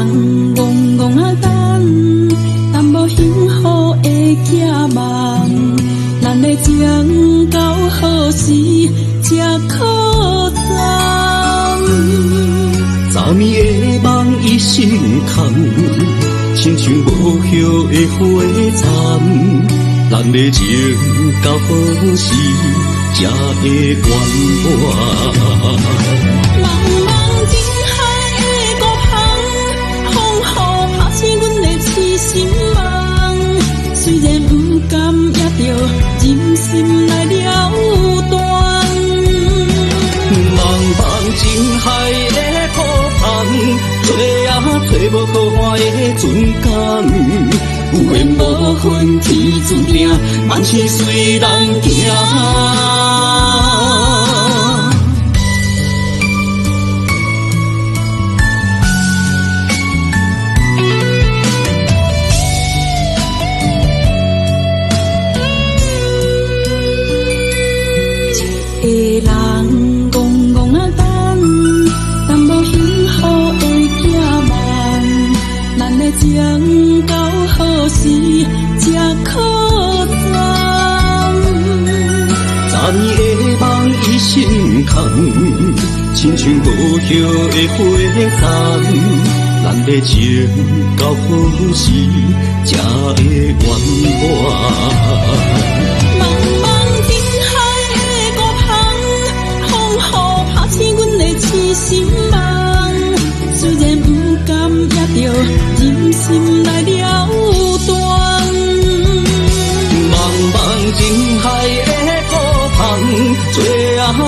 人戆戆啊等，等无幸福的寄望，咱的情到何时才可藏？昨暝的梦已成空，亲像无叶的花残，咱的情到何时才会圆满？茫茫情海的孤帆，风雨拍醒阮的痴心梦。虽然不甘，也着忍心来了断。茫茫情海的孤帆，找也找无可换的船港。有缘无分，天注定，万事随人行。个人戆戆啊等，等无幸福的寄望，咱的情到何时才可藏？昨暝的梦已成空，亲像无叶的花残，咱的情到何时才会圆满？痴心梦，虽然不甘，也着忍心来了断。茫茫情海的孤帆，找也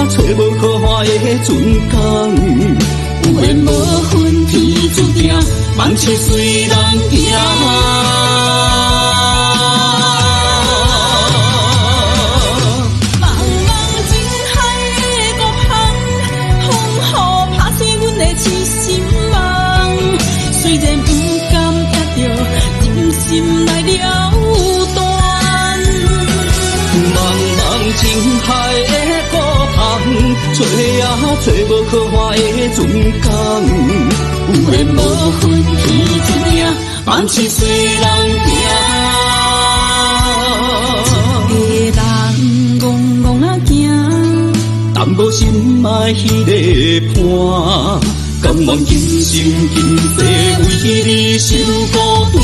找无可换的船港。有缘无分，天注定，万事随人行。虽然不甘，也着忍心来了断。茫茫情海的孤帆，找也找无可换的船港。有缘无分，天注定，万事随人行。一个人戆戆啊行，但无心爱迄个伴。甘愿今生今世为你受孤单。